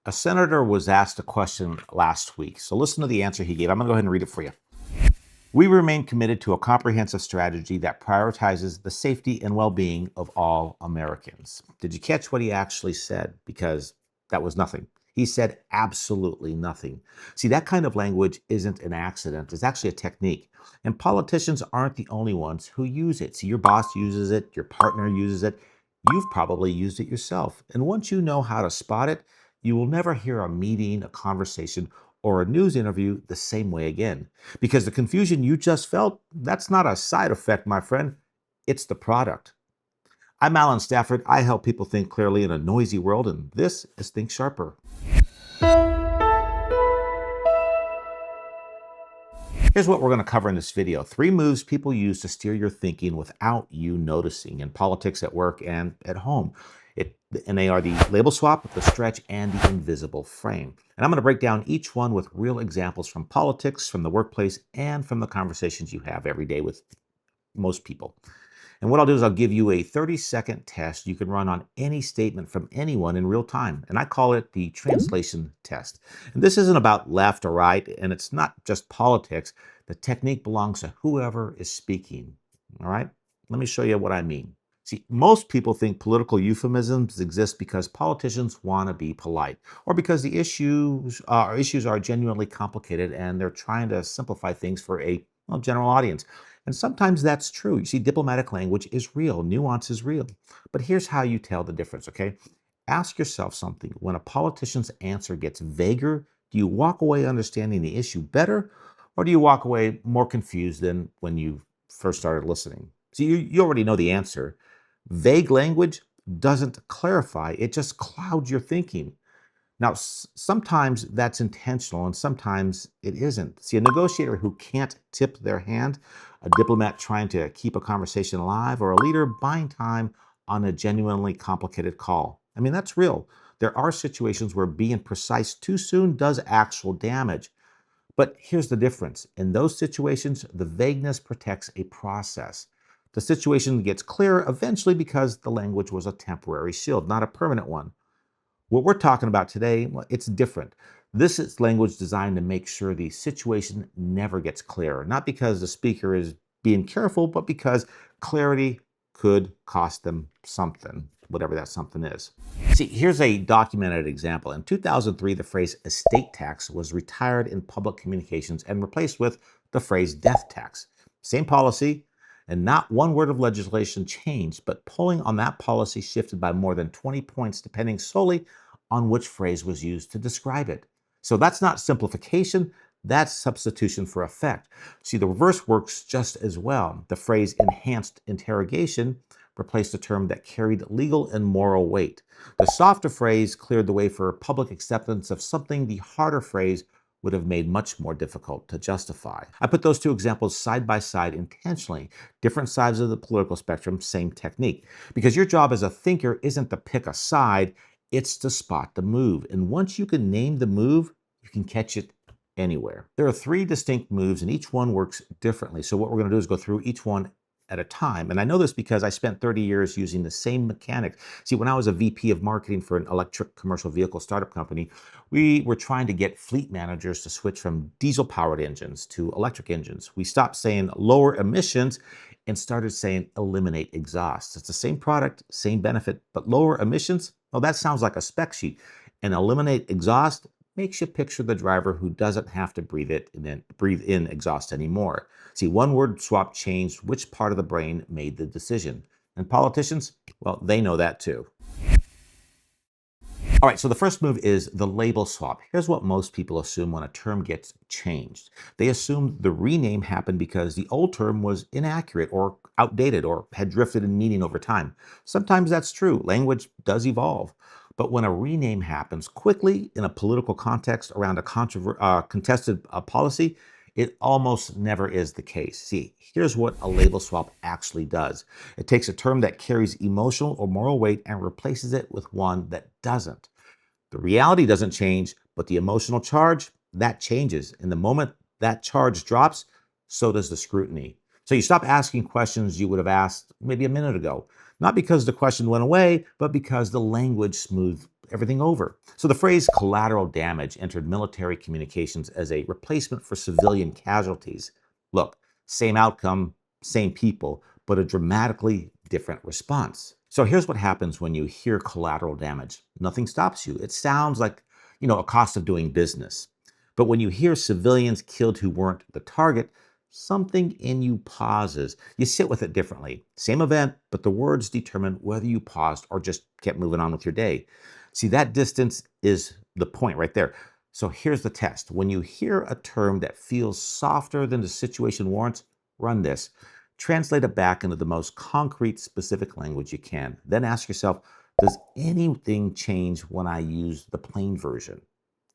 A senator was asked a question last week, so listen to the answer he gave. I'm going to go ahead and read it for you. We remain committed to a comprehensive strategy that prioritizes the safety and well-being of all Americans. Did you catch what he actually said? Because that was nothing. He said absolutely nothing. See, that kind of language isn't an accident. It's actually a technique. And politicians aren't the only ones who use it. See, your boss uses it, your partner uses it. You've probably used it yourself. And once you know how to spot it, you will never hear a meeting, a conversation, or a news interview the same way again. Because the confusion you just felt, that's not a side effect, my friend. It's the product. I'm Alan Stafford. I help people think clearly in a noisy world, and this is Think Sharper. Here's what we're going to cover in this video. 3 moves people use to steer your thinking without you noticing in politics, at work, and at home. And they are the label swap, the stretch, and the invisible frame. And I'm going to break down each one with real examples from politics, from the workplace, and from the conversations you have every day with most people. And what I'll do is I'll give you a 30-second test you can run on any statement from anyone in real time. And I call it the translation test. And this isn't about left or right, and it's not just politics. The technique belongs to whoever is speaking. All right? Let me show you what I mean. See, most people think political euphemisms exist because politicians want to be polite, or because the issues are genuinely complicated and they're trying to simplify things for a general audience. And sometimes that's true. You see, diplomatic language is real, nuance is real. But here's how you tell the difference, okay? Ask yourself something. When a politician's answer gets vaguer, do you walk away understanding the issue better, or do you walk away more confused than when you first started listening? See, you already know the answer. Vague language doesn't clarify, it just clouds your thinking. Now, sometimes that's intentional and sometimes it isn't. See, a negotiator who can't tip their hand, a diplomat trying to keep a conversation alive, or a leader buying time on a genuinely complicated call. I mean, that's real. There are situations where being precise too soon does actual damage. But here's the difference. In those situations, the vagueness protects a process. The situation gets clearer eventually because the language was a temporary shield, not a permanent one. What we're talking about today, well, it's different. This is language designed to make sure the situation never gets clearer, not because the speaker is being careful, but because clarity could cost them something, whatever that something is. See, here's a documented example. In 2003, the phrase estate tax was retired in public communications and replaced with the phrase death tax. Same policy, and not one word of legislation changed, but polling on that policy shifted by more than 20 points, depending solely on which phrase was used to describe it. So that's not simplification, that's substitution for effect. See, the reverse works just as well. The phrase enhanced interrogation replaced a term that carried legal and moral weight. The softer phrase cleared the way for public acceptance of something the harder phrase would have made much more difficult to justify. I put those 2 examples side by side intentionally. Different sides of the political spectrum, same technique. Because your job as a thinker isn't to pick a side, it's to spot the move. And once you can name the move, you can catch it anywhere. There are 3 distinct moves and each one works differently. So what we're going to do is go through each one at a time. And I know this because I spent 30 years using the same mechanics. See, when I was a VP of marketing for an electric commercial vehicle startup company, we were trying to get fleet managers to switch from diesel-powered engines to electric engines. We stopped saying lower emissions and started saying eliminate exhaust. It's the same product, same benefit, but lower emissions, well, that sounds like a spec sheet. And eliminate exhaust makes you picture the driver who doesn't have to breathe in exhaust anymore. See, one word swap changed which part of the brain made the decision. And politicians, well, they know that too. All right, so the first move is the label swap. Here's what most people assume when a term gets changed. They assume the rename happened because the old term was inaccurate or outdated or had drifted in meaning over time. Sometimes that's true. Language does evolve. But when a rename happens quickly in a political context around a contested policy, it almost never is the case. See, here's what a label swap actually does. It takes a term that carries emotional or moral weight and replaces it with one that doesn't. The reality doesn't change, but the emotional charge, that changes. And the moment that charge drops, so does the scrutiny. So you stop asking questions you would have asked maybe a minute ago. Not because the question went away, but because the language smoothed everything over. So the phrase collateral damage entered military communications as a replacement for civilian casualties. Look, same outcome, same people, but a dramatically different response. So here's what happens when you hear collateral damage. Nothing stops you. It sounds like, a cost of doing business. But when you hear civilians killed who weren't the target, something in you pauses. You sit with it differently. Same event, but the words determine whether you paused or just kept moving on with your day. See, that distance is the point right there. So here's the test. When you hear a term that feels softer than the situation warrants, run this. Translate it back into the most concrete, specific language you can. Then ask yourself, does anything change when I use the plain version?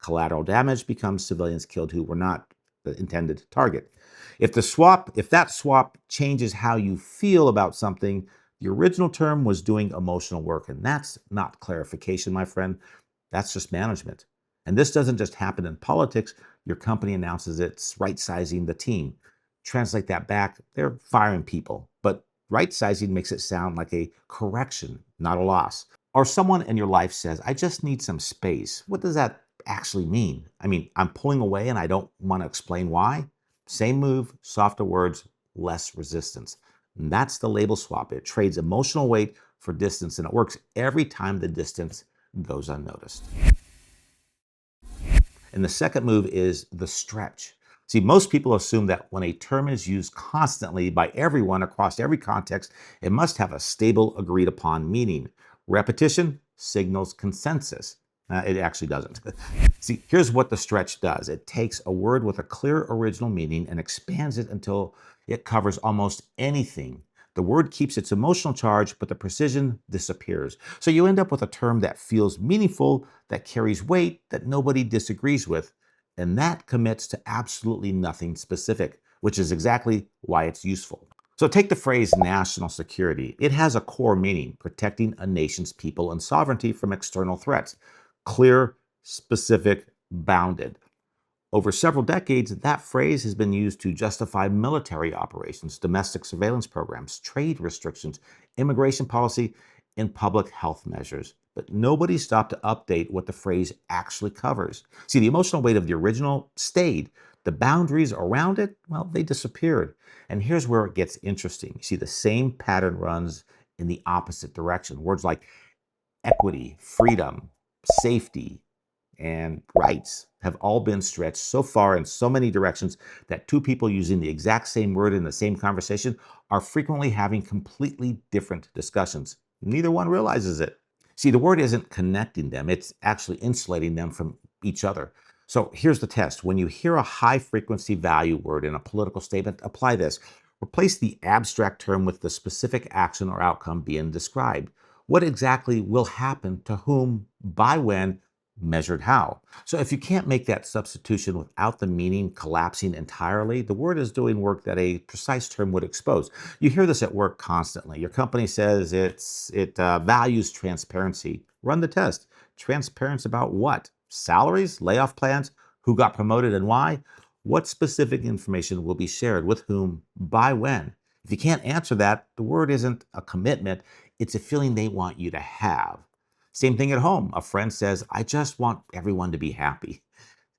Collateral damage becomes civilians killed who were not the intended target. If that swap changes how you feel about something, the original term was doing emotional work, and that's not clarification, my friend. That's just management. And this doesn't just happen in politics. Your company announces it's right-sizing the team. Translate that back, they're firing people. But right-sizing makes it sound like a correction, not a loss. Or someone in your life says, I just need some space. What does that actually mean? I mean, I'm pulling away and I don't want to explain why. Same move, softer words, less resistance. And that's the label swap. It trades emotional weight for distance, and it works every time the distance goes unnoticed. And the second move is the stretch. See, most people assume that when a term is used constantly by everyone across every context, it must have a stable, agreed upon meaning. Repetition signals consensus. It actually doesn't. See, here's what the stretch does. It takes a word with a clear original meaning and expands it until it covers almost anything. The word keeps its emotional charge, but the precision disappears. So you end up with a term that feels meaningful, that carries weight, that nobody disagrees with, and that commits to absolutely nothing specific, which is exactly why it's useful. So take the phrase national security. It has a core meaning, protecting a nation's people and sovereignty from external threats. Clear, specific, bounded. Over several decades, that phrase has been used to justify military operations, domestic surveillance programs, trade restrictions, immigration policy, and public health measures. But nobody stopped to update what the phrase actually covers. See, the emotional weight of the original stayed. The boundaries around it, well, they disappeared. And here's where it gets interesting. You see, the same pattern runs in the opposite direction. Words like equity, freedom, safety, and rights have all been stretched so far in so many directions that two people using the exact same word in the same conversation are frequently having completely different discussions. Neither one realizes it. See, the word isn't connecting them, it's actually insulating them from each other. So here's the test. When you hear a high frequency value word in a political statement, apply this. Replace the abstract term with the specific action or outcome being described. What exactly will happen to whom, by when, measured how? So if you can't make that substitution without the meaning collapsing entirely, the word is doing work that a precise term would expose. You hear this at work constantly. Your company says it values transparency. Run the test. Transparency about what? Salaries, layoff plans, who got promoted and why? What specific information will be shared with whom, by when? If you can't answer that, the word isn't a commitment, it's a feeling they want you to have. Same thing at home. A friend says, I just want everyone to be happy.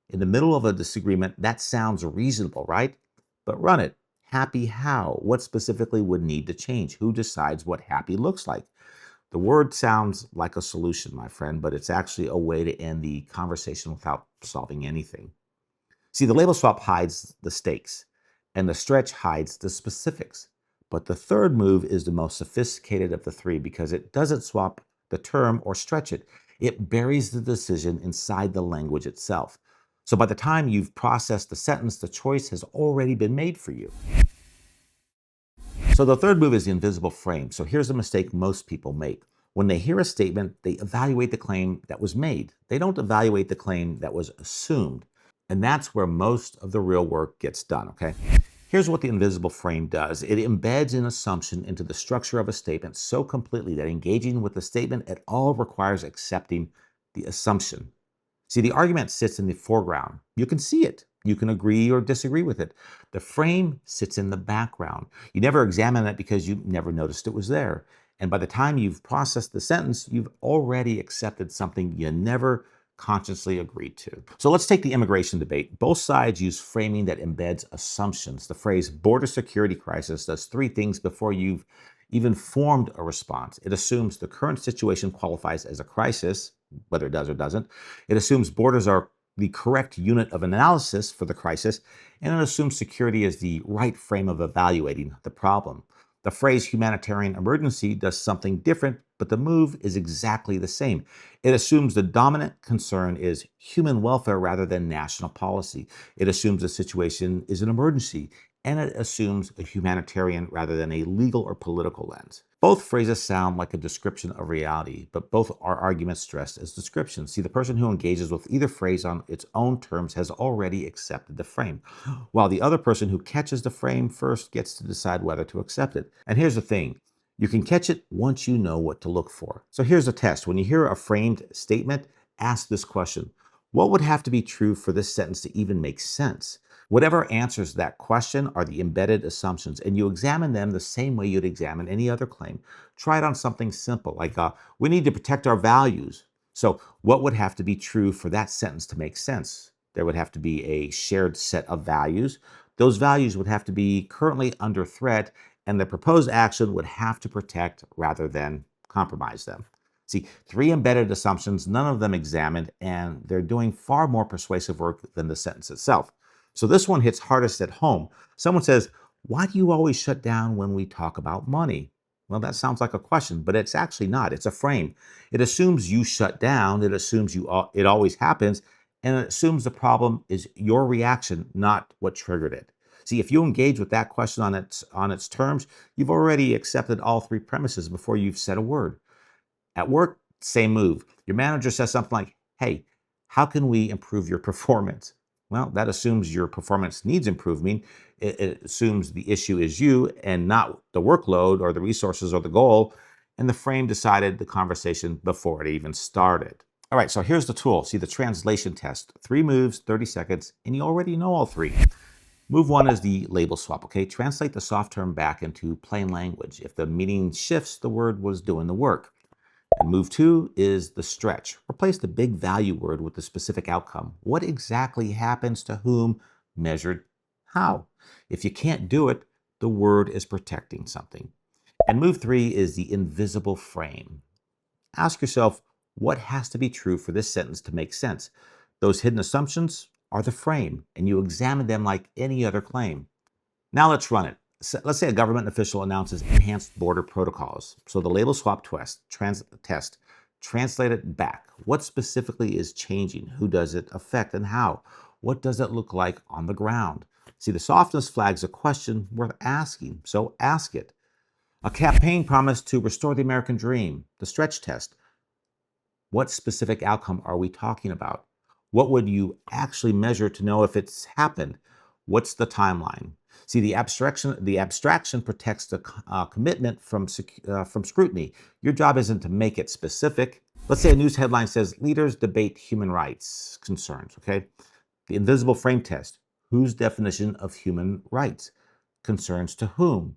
In the middle of a disagreement, that sounds reasonable, right? But run it. Happy how? What specifically would need to change? Who decides what happy looks like? The word sounds like a solution, my friend, but it's actually a way to end the conversation without solving anything. See, the label swap hides the stakes, and the stretch hides the specifics. But the third move is the most sophisticated of the three because it doesn't swap the term or stretch it. It buries the decision inside the language itself. So by the time you've processed the sentence, the choice has already been made for you. So the third move is the invisible frame. So here's a mistake most people make. When they hear a statement, they evaluate the claim that was made. They don't evaluate the claim that was assumed. And that's where most of the real work gets done, okay? Here's what the invisible frame does. It embeds an assumption into the structure of a statement so completely that engaging with the statement at all requires accepting the assumption. See, the argument sits in the foreground. You can see it. You can agree or disagree with it. The frame sits in the background. You never examine it because you never noticed it was there. And by the time you've processed the sentence, you've already accepted something you never consciously agreed to. So let's take the immigration debate. Both sides use framing that embeds assumptions. The phrase border security crisis does three things before you've even formed a response. It assumes the current situation qualifies as a crisis, whether it does or doesn't. It assumes borders are the correct unit of analysis for the crisis, and it assumes security is the right frame of evaluating the problem. The phrase humanitarian emergency does something different, but the move is exactly the same. It assumes the dominant concern is human welfare rather than national policy. It assumes the situation is an emergency, and it assumes a humanitarian rather than a legal or political lens. Both phrases sound like a description of reality, but both are arguments stressed as descriptions. See, the person who engages with either phrase on its own terms has already accepted the frame, while the other person who catches the frame first gets to decide whether to accept it. And here's the thing. You can catch it once you know what to look for. So here's a test. When you hear a framed statement, ask this question. What would have to be true for this sentence to even make sense? Whatever answers that question are the embedded assumptions, and you examine them the same way you'd examine any other claim. Try it on something simple, like we need to protect our values. So what would have to be true for that sentence to make sense? There would have to be a shared set of values. Those values would have to be currently under threat, and the proposed action would have to protect rather than compromise them. See, three embedded assumptions, none of them examined, and they're doing far more persuasive work than the sentence itself. So this one hits hardest at home. Someone says, why do you always shut down when we talk about money? Well, that sounds like a question, but it's actually not. It's a frame. It assumes you shut down. It assumes it always happens, and it assumes the problem is your reaction, not what triggered it. See, if you engage with that question on its terms, you've already accepted all three premises before you've said a word. At work, same move. Your manager says something like, hey, how can we improve your performance? Well, that assumes your performance needs improving. It assumes the issue is you and not the workload or the resources or the goal. And the frame decided the conversation before it even started. All right, so here's the tool. See the translation test. 3 moves, 30 seconds, and you already know all three. Move 1 is the label swap, okay? Translate the soft term back into plain language. If the meaning shifts, the word was doing the work. And move 2 is the stretch. Replace the big value word with the specific outcome. What exactly happens to whom, measured how? If you can't do it, the word is protecting something. And move 3 is the invisible frame. Ask yourself, what has to be true for this sentence to make sense? Those hidden assumptions are the frame, and you examine them like any other claim. Now let's run it. Let's say a government official announces enhanced border protocols. So the label swap test, translate it back. What specifically is changing? Who does it affect and how? What does it look like on the ground? See, the softness flags a question worth asking, so ask it. A campaign promised to restore the American dream. The stretch test. What specific outcome are we talking about? What would you actually measure to know if it's happened? What's the timeline? See, the abstraction protects the commitment from scrutiny. Your job isn't to make it specific. Let's say a news headline says, leaders debate human rights concerns, okay? The invisible frame test. Whose definition of human rights? Concerns to whom?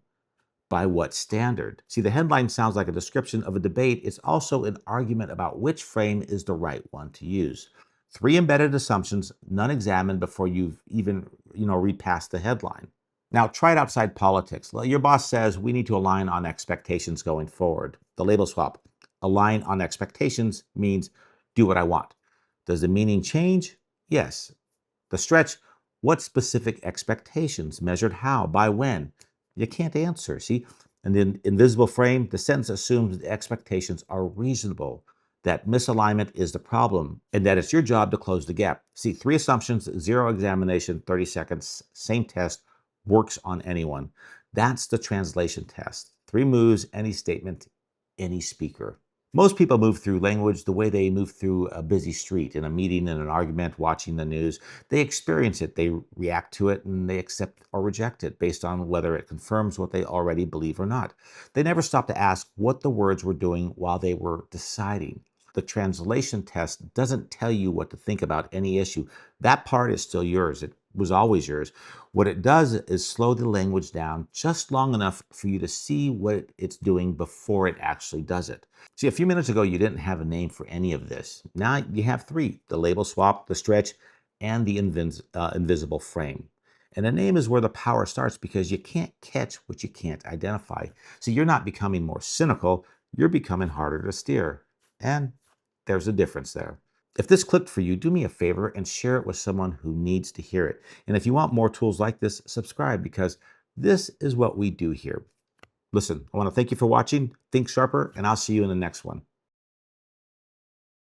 By what standard? See, the headline sounds like a description of a debate. It's also an argument about which frame is the right one to use. 3 embedded assumptions, none examined before you've even, read past the headline. Now, try it outside politics. Your boss says we need to align on expectations going forward. The label swap. Align on expectations means do what I want. Does the meaning change? Yes. The stretch. What specific expectations? Measured how? By when? You can't answer, see? And then invisible frame, the sentence assumes the expectations are reasonable, that misalignment is the problem, and that it's your job to close the gap. See, 3 assumptions, 0 examination, 30 seconds, same test, works on anyone. That's the translation test. 3 moves, any statement, any speaker. Most people move through language the way they move through a busy street, in a meeting, in an argument, watching the news. They experience it, they react to it, and they accept or reject it based on whether it confirms what they already believe or not. They never stop to ask what the words were doing while they were deciding. the translation test doesn't tell you what to think about any issue. That part is still yours. It was always yours. What it does is slow the language down just long enough for you to see what it's doing before it actually does it. See, a few minutes ago, you didn't have a name for any of this. Now you have three: the label swap, the stretch, and the invisible frame. And a name is where the power starts because you can't catch what you can't identify. So you're not becoming more cynical, you're becoming harder to steer. And there's a difference there. If this clicked for you, do me a favor and share it with someone who needs to hear it. And if you want more tools like this, subscribe, because this is what we do here. Listen, I want to thank you for watching. Think sharper, and I'll see you in the next one.